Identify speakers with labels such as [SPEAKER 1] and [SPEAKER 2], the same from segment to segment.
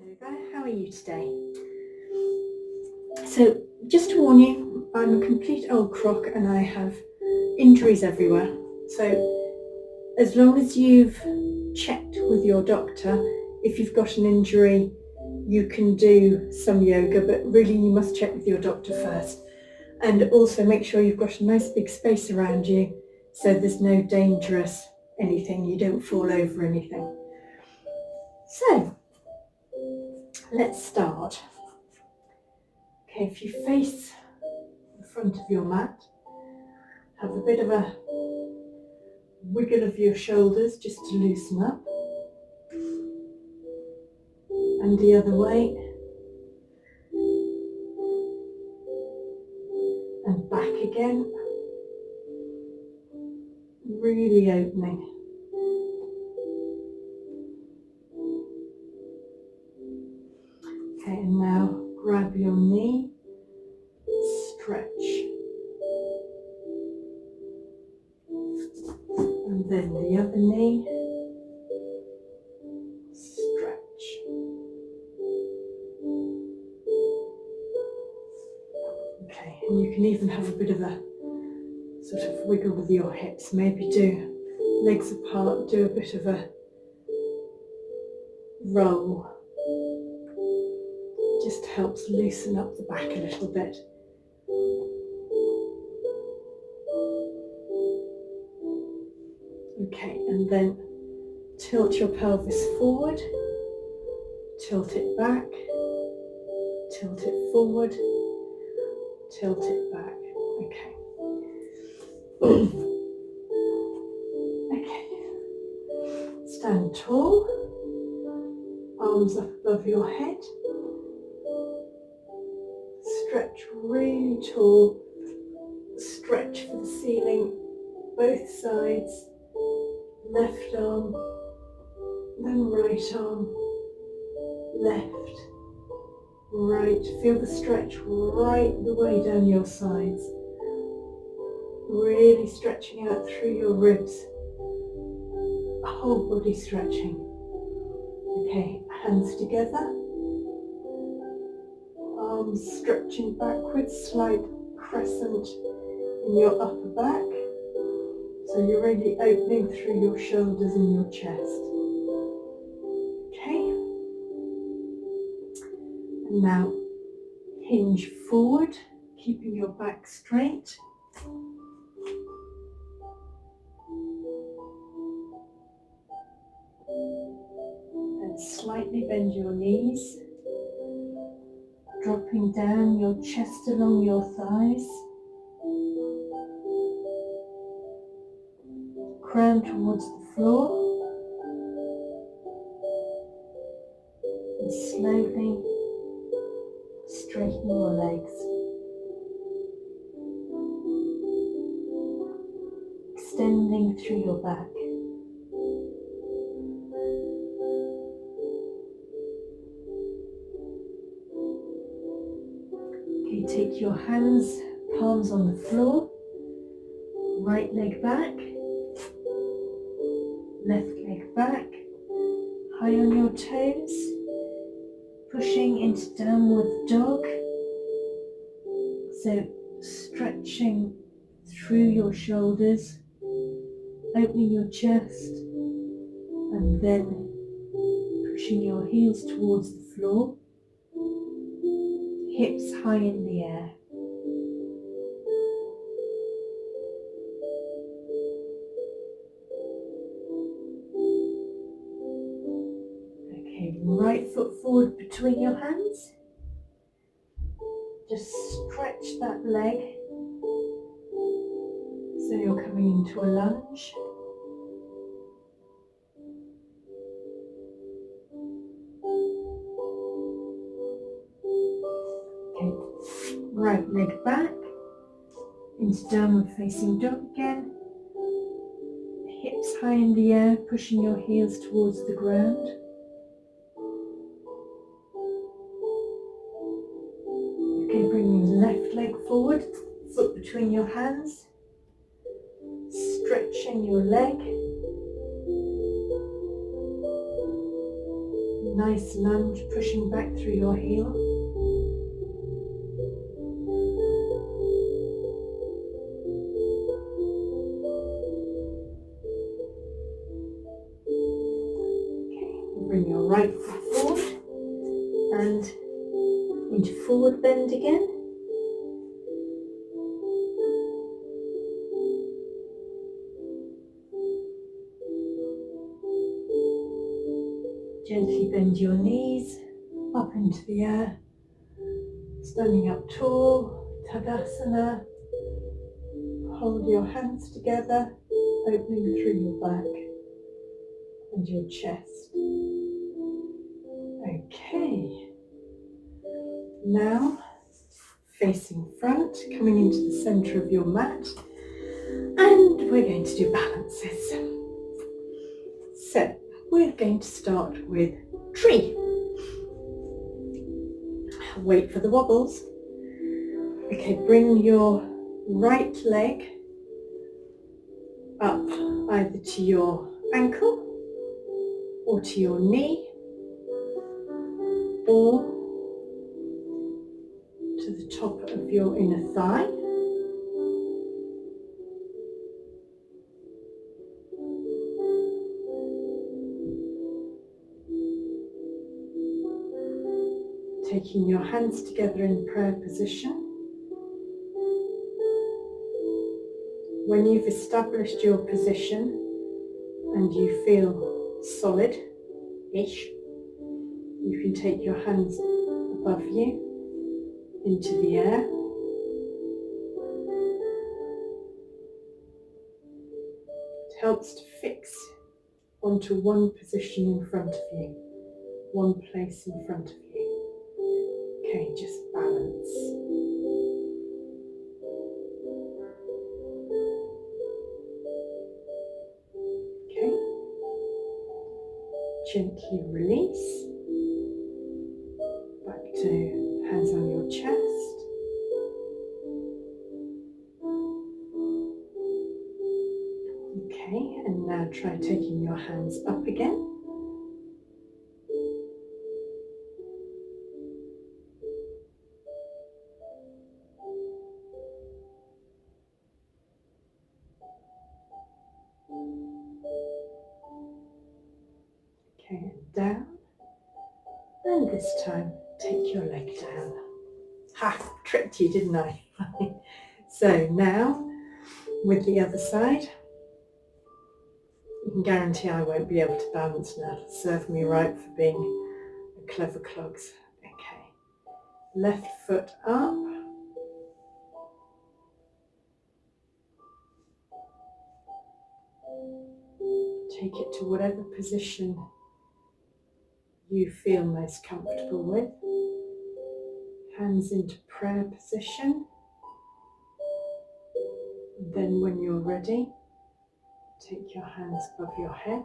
[SPEAKER 1] Hello there, how are you today? So just to warn you, I'm a complete old crock and I have injuries everywhere. So as long as you've checked with your doctor, if you've got an injury, you can do some yoga, but really you must check with your doctor first. And also make sure you've got a nice big space around you so there's no dangerous anything, you don't fall over anything. So let's start. Okay, if you face the front of your mat, have a bit of a wiggle of your shoulders just to loosen up, and the other way, and back again, really opening. Okay, and now grab your knee, stretch, and then the other knee, stretch. Okay, and you can even have a bit of a sort of wiggle with your hips, maybe do legs apart, do a bit of a roll. Just helps loosen up the back a little bit. Okay, and then tilt your pelvis forward, tilt it back, tilt it forward, tilt it back. Okay. Okay. Stand tall, arms up above your head. Stretch really tall, stretch for the ceiling, both sides, left arm, then right arm, left, right. Feel the stretch right the way down your sides, really stretching out through your ribs, whole body stretching. Okay, hands together, arms stretching backwards, slight crescent in your upper back, so you're really opening through your shoulders and your chest. Okay, and now hinge forward, keeping your back straight. And slightly bend your knees, dropping down your chest along your thighs. Crown towards the floor. And slowly straighten your legs. Extending through your back. Okay, take your hands, palms on the floor, right leg back, left leg back, high on your toes, pushing into downward dog. So stretching through your shoulders, opening your chest, and then pushing your heels towards the floor, hips high in the air. Okay, right foot forward between your hands. Just stretch that leg so you're coming into a lunge. Okay, right leg back into downward facing dog again. Hips high in the air, pushing your heels towards the ground. Okay, bringing left leg forward, foot between your hands, stretching your leg. nice lunge, pushing back through your heel. Okay, bring your right foot forward and into forward bend again. Gently bend your knees up into the air, standing up tall, Tadasana. Hold your hands together, opening through your back and your chest. Okay, now facing front, coming into the centre of your mat, and we're going to do balances. So we're going to start with tree. Wait for the wobbles. Okay, bring your right leg up either to your ankle or to your knee or to the top of your inner thigh. Taking your hands together in prayer position. When you've established your position and you feel solid-ish, you can take your hands above you into the air. It helps to fix onto one position in front of you, one place in front of you. Okay, just balance. Okay, gently release. Back to hands on your chest. Okay, and now try taking your hands up again. Okay, and down. And this time, take your leg down. Ha! Tricked you, didn't I? So now, with the other side, you can guarantee I won't be able to balance now. It'll serve me right for being a clever clogs. Okay, left foot up. Take it to whatever position you feel most comfortable with. Hands into prayer position. Then when you're ready, take your hands above your head.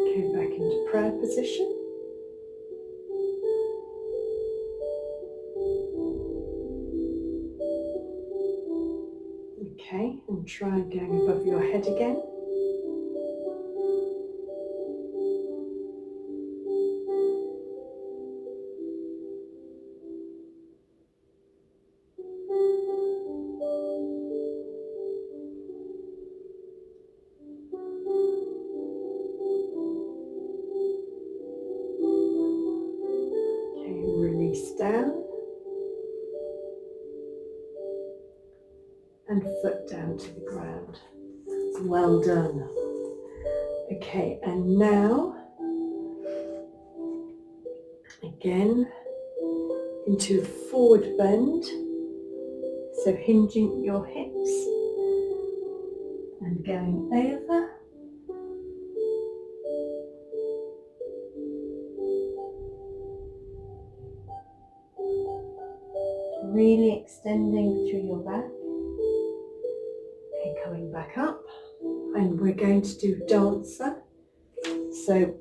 [SPEAKER 1] Okay, back into prayer position. Okay, and try going above your head again. Okay, and release down. And foot down to the ground. Well done. Okay, and now again into a forward bend, so hinging your hips and going over. Really extend extending through your back. Okay, coming back up, and we're going to do dancer. So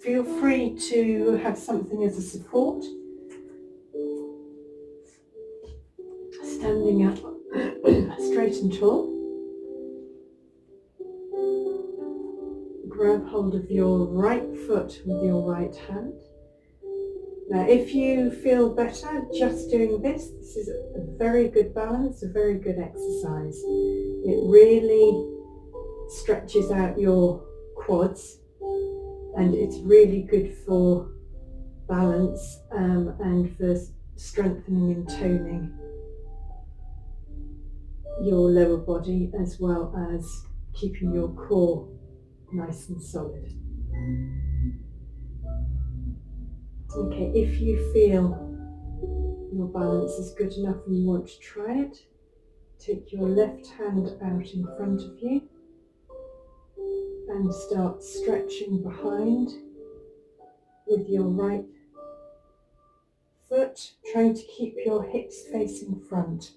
[SPEAKER 1] feel free to have something as a support. Standing up straight and tall. Grab hold of your right foot with your right hand. Now, if you feel better just doing this is a very good balance, a very good exercise. It really stretches out your quads, and it's really good for balance and for strengthening and toning your lower body, as well as keeping your core nice and solid. Okay, if you feel your balance is good enough and you want to try it, take your left hand out in front of you and start stretching behind with your right foot, trying to keep your hips facing front.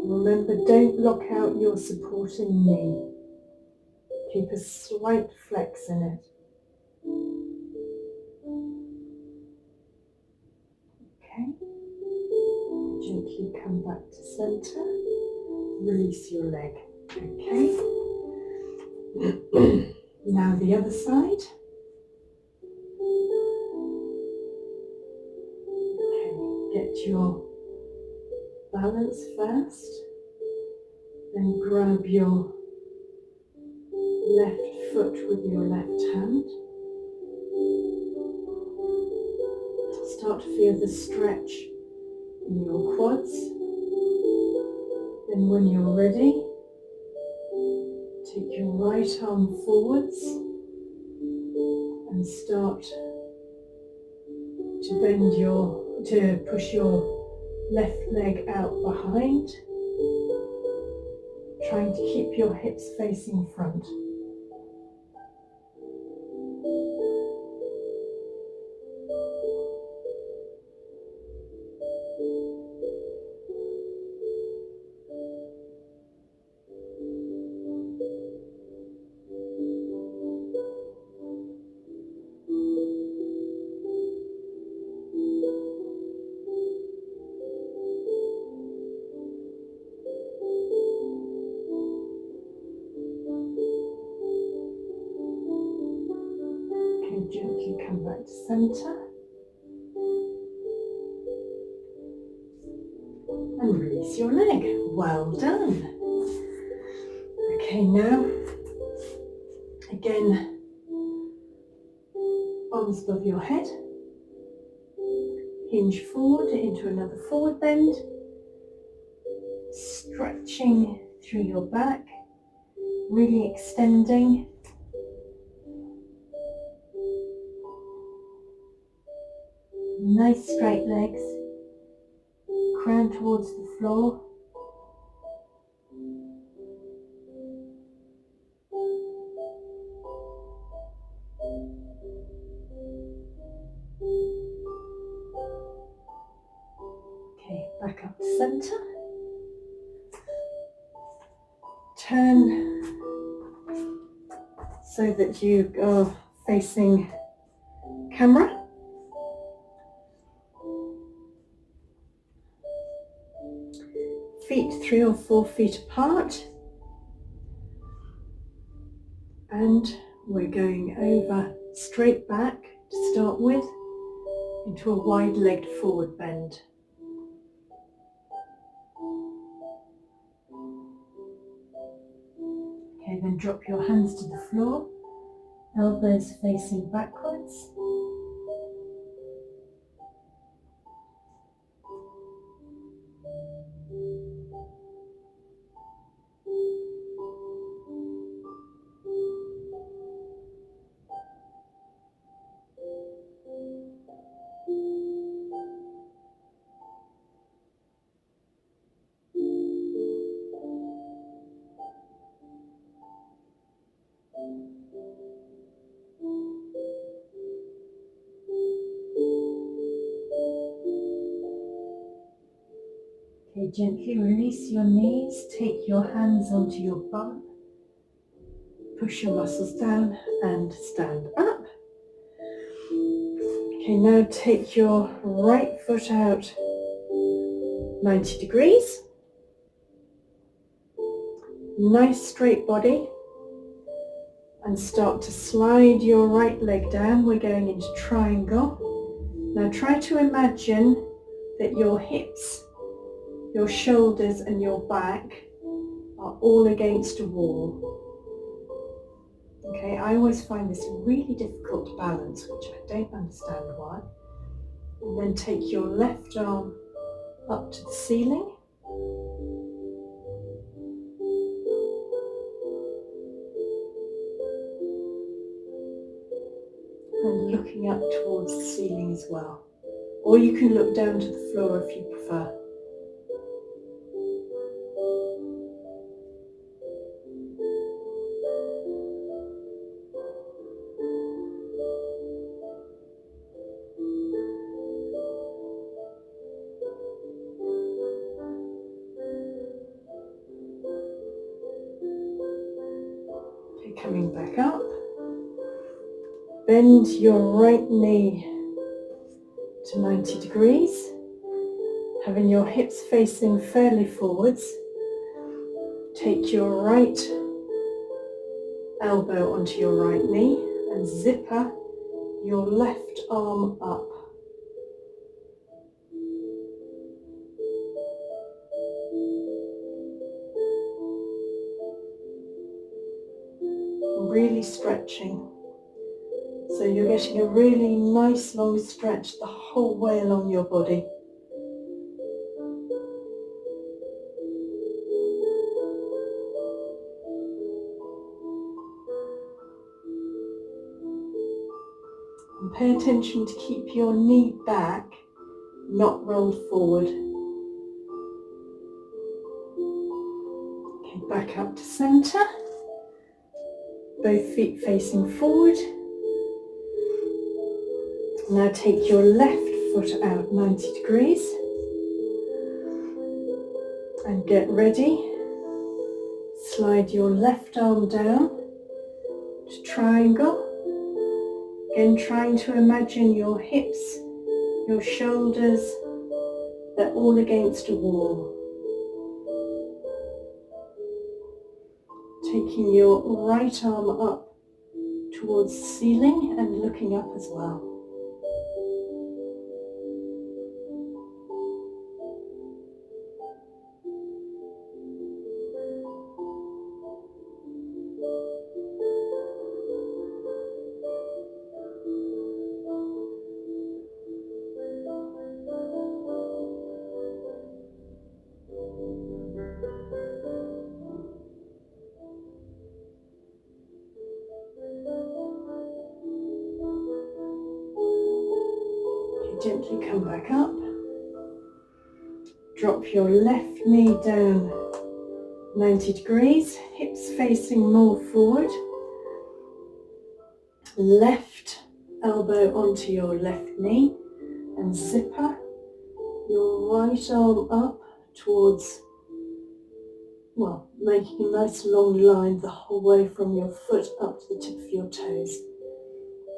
[SPEAKER 1] Remember, don't lock out your supporting knee. Keep a slight flex in it. Okay. Gently come back to center. Release your leg. Okay. Now the other side. Okay. Get your balance first. Then grab your left foot with your left hand. Start to feel the stretch in your quads. Then when you're ready, take your right arm forwards and start to push your left leg out behind, trying to keep your hips facing front. Gently come back to center and release your leg. Well done. Okay, now again, arms above your head, hinge forward into another forward bend, stretching through your back, really extending. Nice straight legs, crown towards the floor. Okay, back up to center. Turn so that you are facing camera. Feet 3 or 4 feet apart, and we're going over straight back to start with into a wide-legged forward bend. Okay, then drop your hands to the floor, elbows facing backwards. Okay, gently release your knees, take your hands onto your bum, push your muscles down and stand up. Okay, now take your right foot out 90 degrees. Nice straight body. And start to slide your right leg down. We're going into triangle. Now try to imagine that your hips, your shoulders and your back are all against a wall. Okay, I always find this really difficult to balance, which I don't understand why. And then take your left arm up to the ceiling. And looking up towards the ceiling as well. Or you can look down to the floor if you prefer. Okay, coming back up. Bend your right knee to 90 degrees, having your hips facing fairly forwards. Take your right elbow onto your right knee and zipper your left arm up. Really stretching. So you're getting a really nice long stretch the whole way along your body. And pay attention to keep your knee back, not rolled forward. Okay, back up to centre. Both feet facing forward. Now take your left foot out 90 degrees and get ready. Slide your left arm down to triangle. Again, trying to imagine your hips, your shoulders, they're all against a wall. Taking your right arm up towards the ceiling and looking up as well. Gently come back up. Drop your left knee down 90 degrees, hips facing more forward. Left elbow onto your left knee and zipper your right arm up towards, well, making a nice long line the whole way from your foot up to the tip of your toes.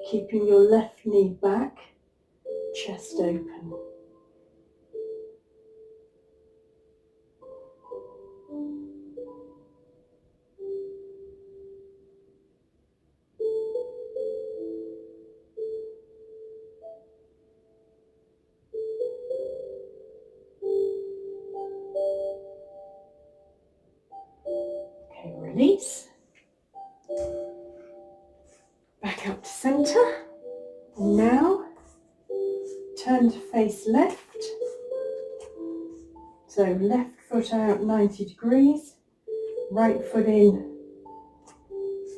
[SPEAKER 1] Keeping your left knee back, chest open. Okay, release. Back up to centre. Now, turn to face left. So left foot out 90 degrees, right foot in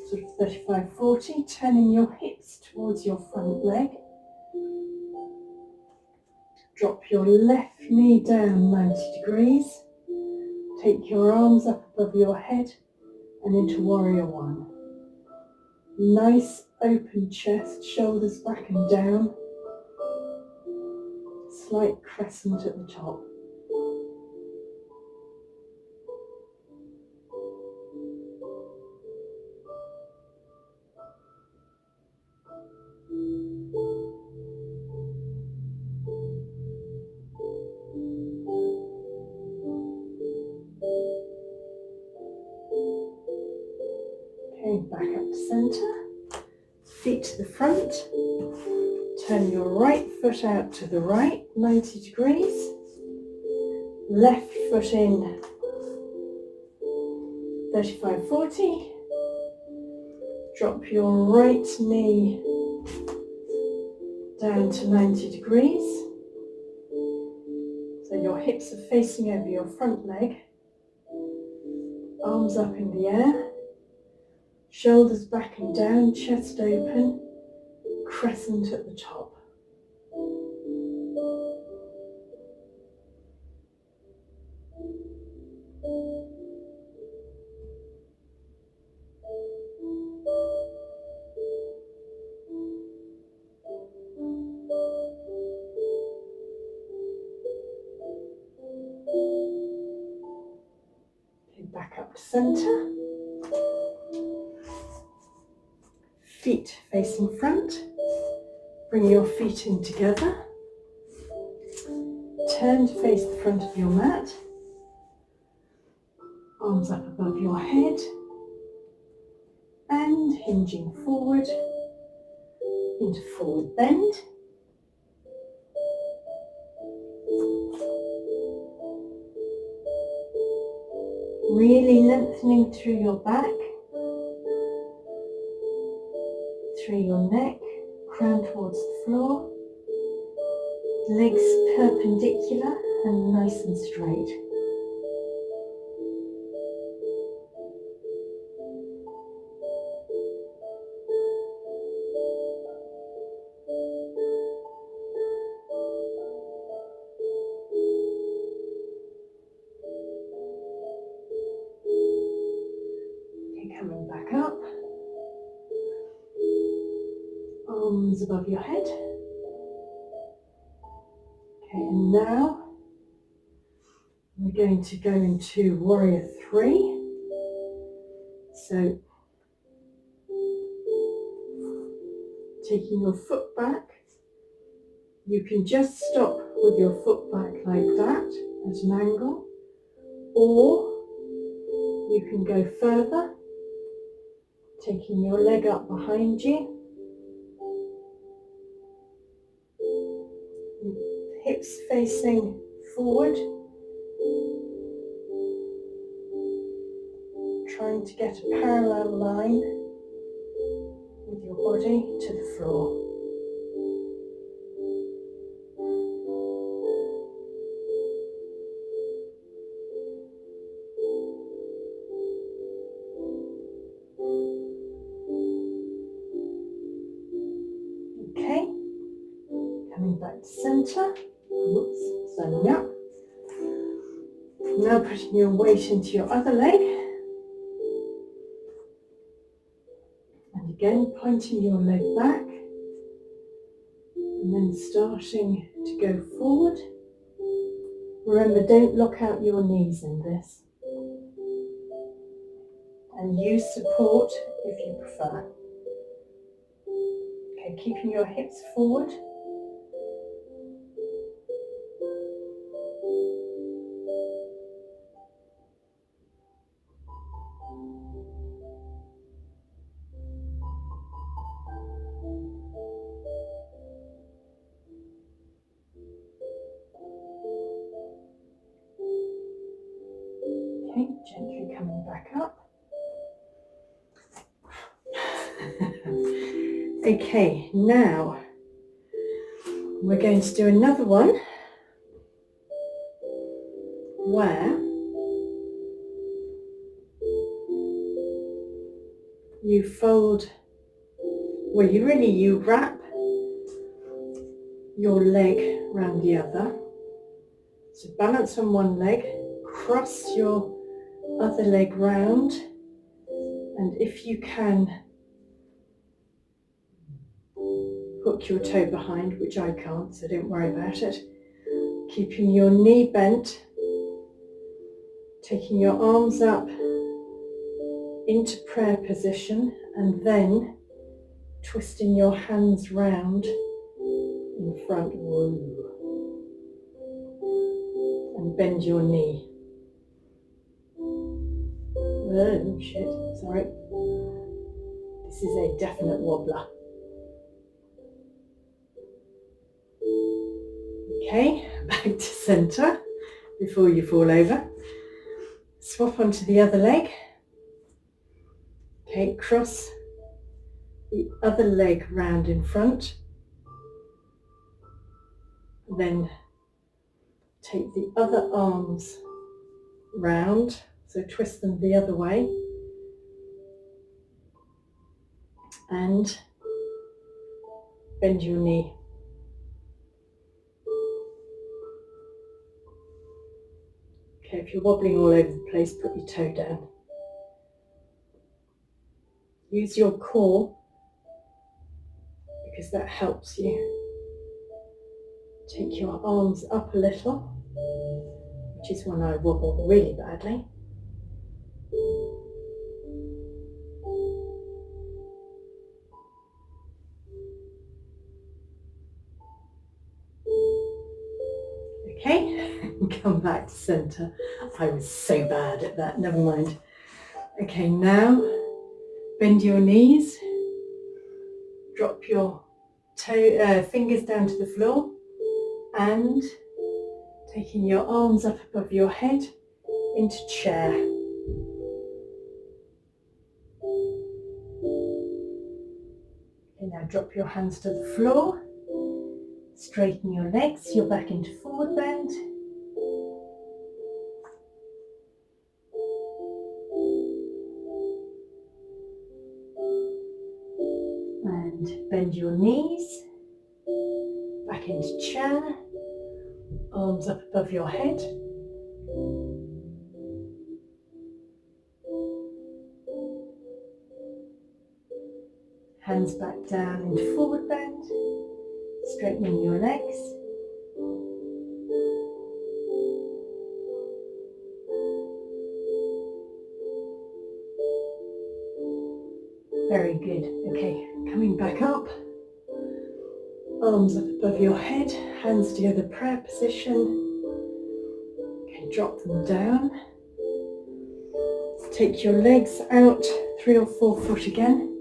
[SPEAKER 1] sort of 35-40, turning your hips towards your front leg. Drop your left knee down 90 degrees. Take your arms up above your head and into warrior one. Nice open chest, shoulders back and down. Slight crescent at the top. Coming back up to centre, feet to the front, turn your right foot out to the right, 90 degrees, left foot in, 35-40, drop your right knee down to 90 degrees, so your hips are facing over your front leg, arms up in the air, shoulders back and down, chest open, crescent at the top. Back up to centre, feet facing front, bring your feet in together, turn to face the front of your mat, arms up above your head, and hinging forward into forward bend. Really lengthening through your back, through your neck, crown towards the floor, legs perpendicular and nice and straight. Coming back up, arms above your head. Okay, and now we're going to go into Warrior 3. So, taking your foot back, you can just stop with your foot back like that at an angle, or you can go further, taking your leg up behind you, hips facing forward, trying to get a parallel line with your body to the floor. Okay, coming back to centre, standing up. Now putting your weight into your other leg. And again, pointing your leg back. And then starting to go forward. Remember, don't lock out your knees in this. And use support if you prefer. Okay, keeping your hips forward. Okay, gently coming back up. Okay, now we're going to do another one where you fold, well you wrap your leg around the other. So balance on one leg, cross your other leg round, and if you can, hook your toe behind, which I can't, so don't worry about it. Keeping your knee bent, taking your arms up into prayer position, and then twisting your hands round in front. Woo. And bend your knee. Oh shit, sorry. This is a definite wobbler. Okay, back to centre before you fall over. Swap onto the other leg. Okay, cross the other leg round in front. Then take the other arms round, so twist them the other way. And bend your knee. Okay, if you're wobbling all over the place, put your toe down. Use your core because that helps you. Take your arms up a little, which is when I wobble really badly. Okay, come back to centre. I was so bad at that, never mind. Okay, now bend your knees, drop your fingers down to the floor, and taking your arms up above your head into chair. Okay, now drop your hands to the floor, straighten your legs, you're back into forward bend. And bend your knees, back into chair, arms up above your head. Hands back down into forward bend, straightening your legs. Very good. Okay, coming back up. Arms up above your head, hands together, prayer position. Okay, drop them down. Take your legs out 3 or 4 foot again.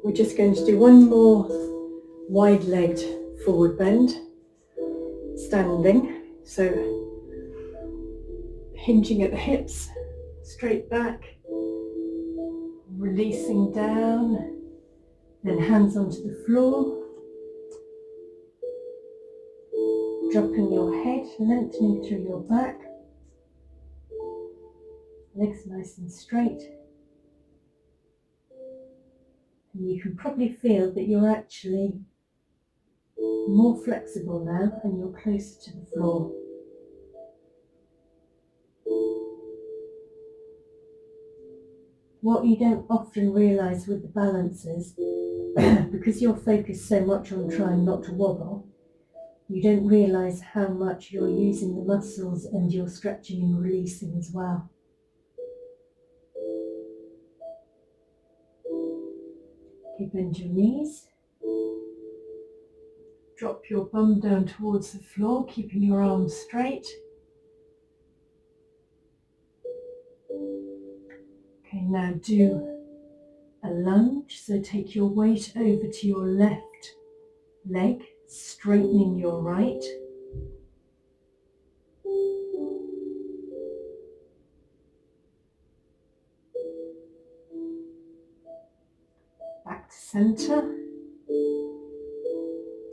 [SPEAKER 1] We're just going to do one more wide-legged forward bend, standing. So hinging at the hips, straight back, releasing down, then hands onto the floor. Dropping your head, lengthening through your back. Legs nice and straight. And you can probably feel that you're actually more flexible now and you're closer to the floor. What you don't often realise with the balance is, because you're focused so much on trying not to wobble, you don't realise how much you're using the muscles and you're stretching and releasing as well. Okay, bend your knees. Drop your bum down towards the floor, keeping your arms straight. Okay, now do a lunge. So take your weight over to your left leg, straightening your right. Back to centre.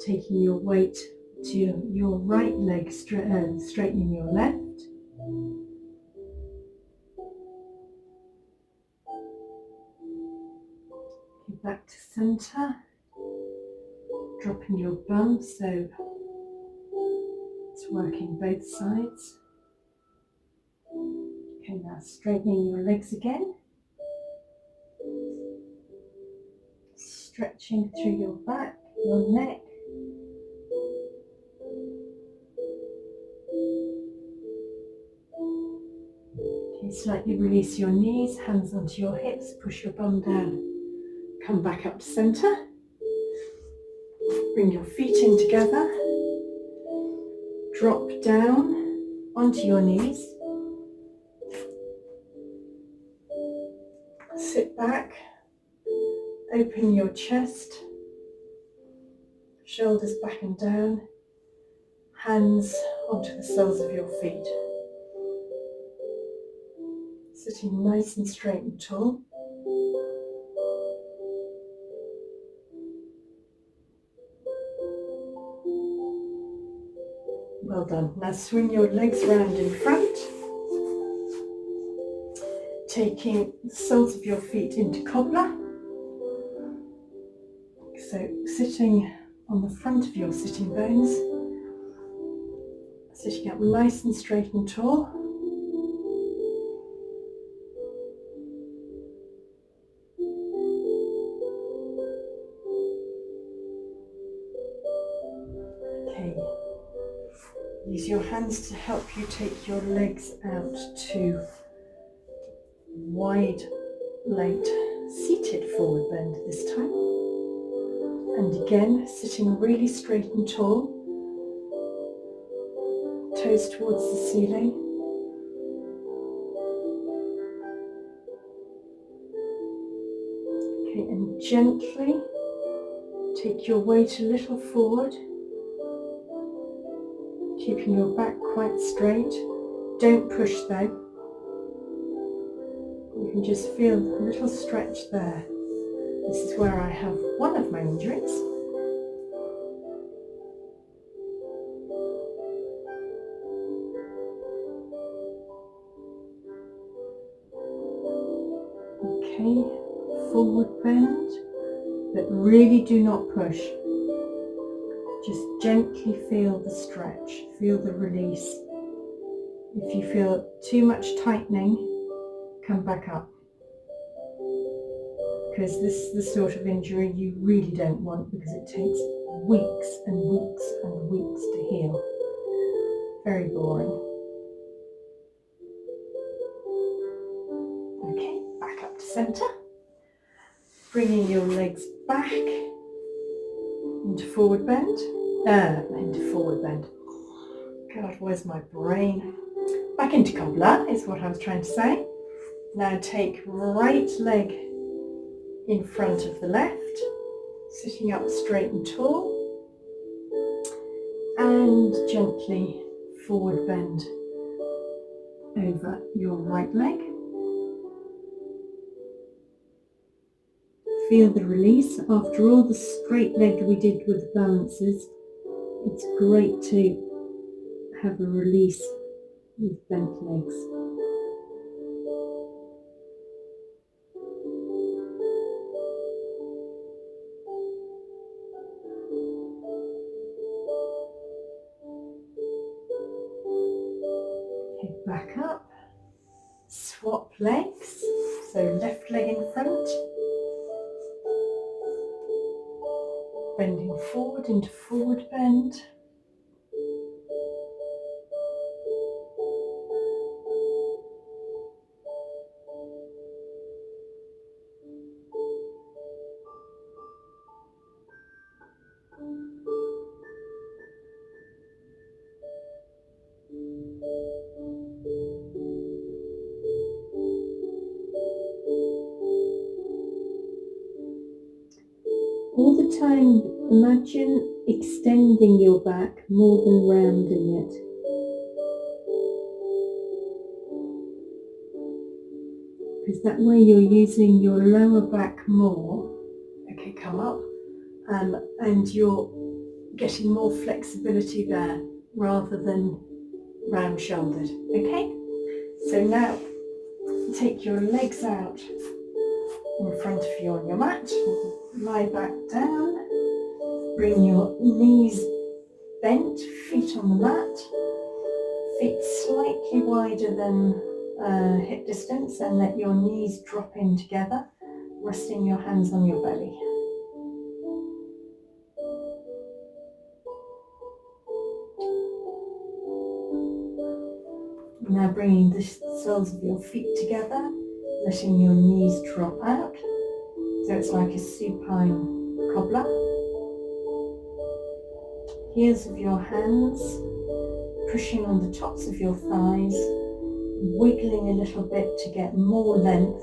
[SPEAKER 1] Taking your weight to your right leg, straightening your left. Okay, back to centre. Dropping your bum so it's working both sides. Okay, now straightening your legs again. Stretching through your back, your neck. Okay, slightly release your knees, hands onto your hips, push your bum down. Come back up to centre. Bring your feet in together. Drop down onto your knees. Sit back Open your chest, shoulders back and down, hands onto the soles of your feet. Sitting nice and straight and tall. Well done. Now swing your legs round in front, taking the soles of your feet into cobbler. So sitting on the front of your sitting bones, sitting up nice and straight and tall. Okay. Use your hands to help you take your legs out to wide-legged seated forward bend this time. And again, sitting really straight and tall, toes towards the ceiling. Okay, and gently take your weight a little forward, keeping your back quite straight. Don't push though. You can just feel a little stretch there. This is where I have one of my injuries. Okay, forward bend, but really do not push. Just gently feel the stretch, feel the release. If you feel too much tightening, come back up. Because this is the sort of injury you really don't want, because it takes weeks and weeks and weeks to heal. Very boring. Okay, back up to centre. Bringing your legs back into forward bend. Into forward bend. God, where's my brain? Back into cobbler is what I was trying to say. Now take right leg in front of the left, sitting up straight and tall, and gently forward bend over your right leg. Feel the release. After all the straight leg we did with balances, it's great to have a release with bent legs. Okay, back up. Swap legs. So left leg in front. Bending forward into forward bend. All the time, imagine extending your back more than rounding it. Because that way you're using your lower back more. Okay, come up. And you're getting more flexibility there rather than round shouldered. Okay? So now take your legs out in front of you on your mat. Lie back down. Bring your knees bent, feet on the mat. Feet slightly wider than hip distance, and let your knees drop in together, resting your hands on your belly. Now bringing the soles of your feet together, letting your knees drop out, so it's like a supine cobbler. Heels of your hands pushing on the tops of your thighs, wiggling a little bit to get more length,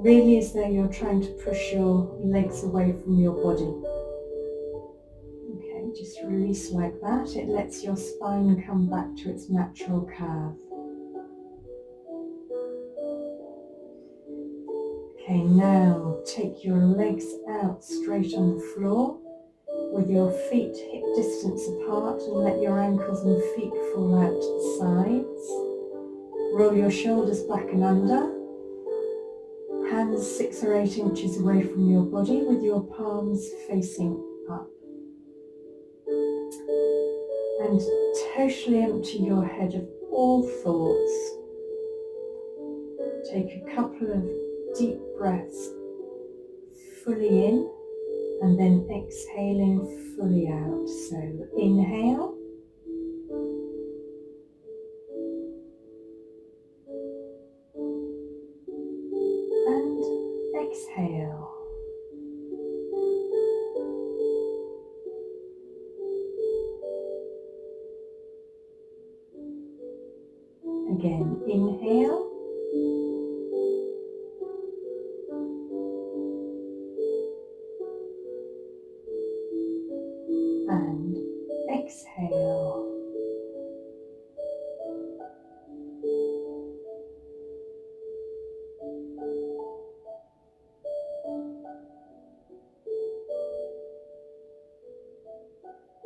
[SPEAKER 1] really as though you're trying to push your legs away from your body. Okay, just release like that. It lets your spine come back to its natural curve. Okay, now take your legs out straight on the floor with your feet hip distance apart, and let your ankles and feet fall out to the sides. Roll your shoulders back and under. Hands 6 or 8 inches away from your body with your palms facing up. And totally empty your head of all thoughts. Take a couple of deep breaths fully in and then exhaling fully out. So inhale. And exhale. Again, inhale. And exhale.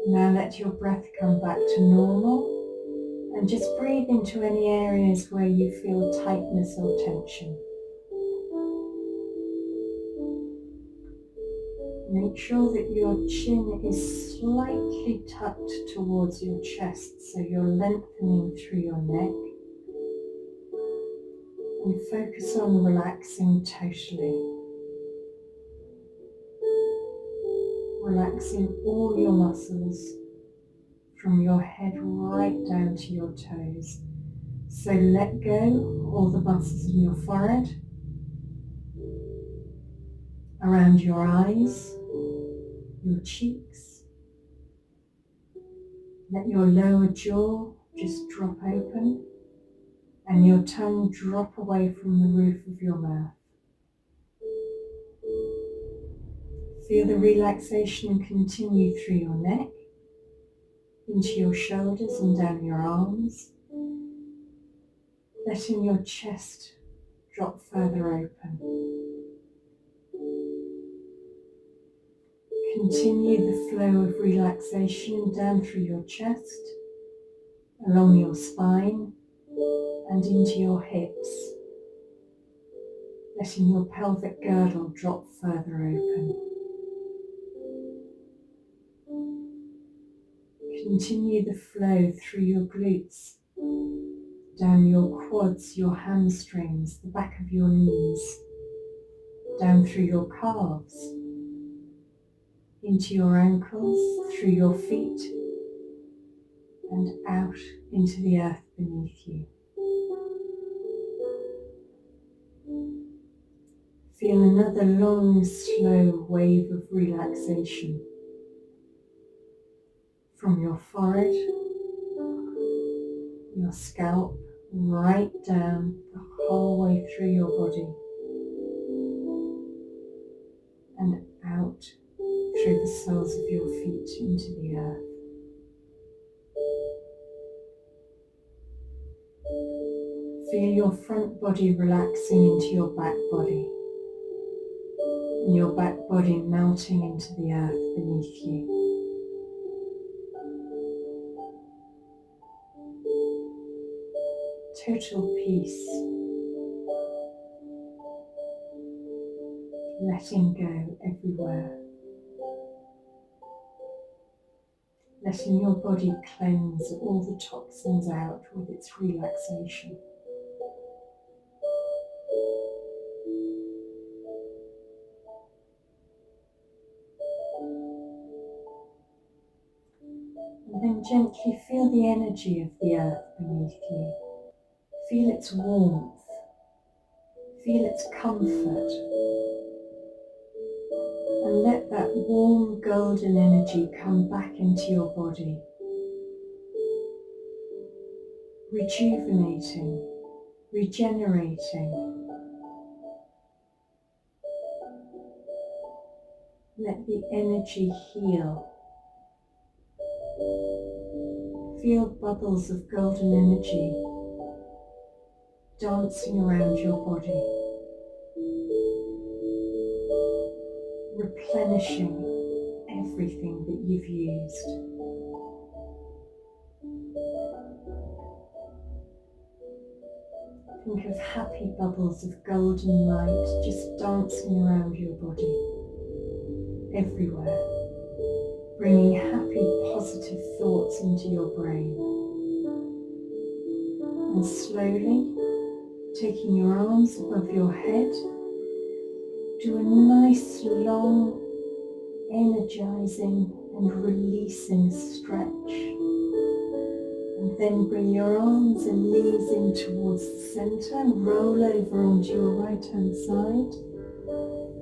[SPEAKER 1] Now let your breath come back to normal, and just breathe into any areas where you feel tightness or tension. Make sure that your chin is slightly tucked towards your chest, so you're lengthening through your neck. And focus on relaxing totally. Relaxing all your muscles from your head right down to your toes. So let go all the muscles in your forehead, around your eyes, your cheeks. Let your lower jaw just drop open and your tongue drop away from the roof of your mouth. Feel the relaxation continue through your neck, into your shoulders and down your arms, letting your chest drop further open. Continue the flow of relaxation down through your chest, along your spine and into your hips, letting your pelvic girdle drop further open. Continue the flow through your glutes, down your quads, your hamstrings, the back of your knees, down through your calves, into your ankles, through your feet, and out into the earth beneath you. Feel another long, slow wave of relaxation from your forehead, your scalp, right down the whole way through your body and out through the soles of your feet into the earth. Feel your front body relaxing into your back body and your back body melting into the earth beneath you. Total peace, letting go everywhere, letting your body cleanse all the toxins out with its relaxation. And then gently feel the energy of the earth beneath you. Feel its warmth, feel its comfort, and let that warm golden energy come back into your body, rejuvenating, regenerating, Let the energy heal. Feel bubbles of golden energy dancing around your body, replenishing everything that you've used. Think of happy bubbles of golden light just dancing around your body, everywhere, bringing happy, positive thoughts into your brain. And slowly, taking your arms above your head, do a nice, long, energizing and releasing stretch. And then bring your arms and knees in towards the centre and roll over onto your right hand side.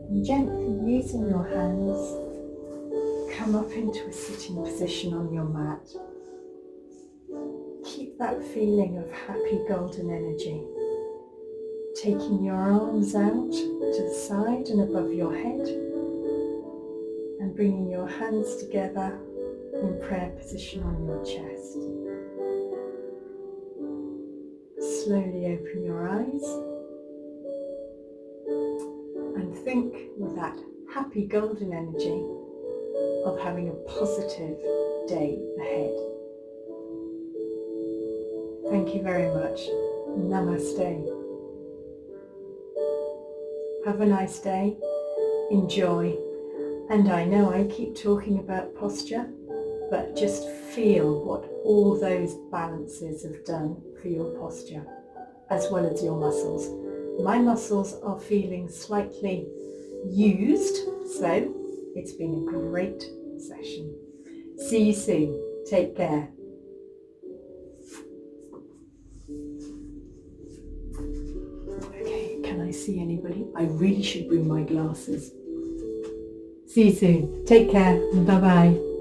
[SPEAKER 1] And gently using your hands, come up into a sitting position on your mat. Keep that feeling of happy golden energy. Taking your arms out to the side and above your head. And bringing your hands together in prayer position on your chest. Slowly open your eyes and think with that happy golden energy of having a positive day ahead. Thank you very much. Namaste. Have a nice day. Enjoy. And I know I keep talking about posture, but just feel what all those balances have done for your posture, as well as your muscles. My muscles are feeling slightly used, so it's been a great session. See you soon. Take care. Okay, can I see anybody? I really should bring my glasses. See you soon. Take care. Bye-bye.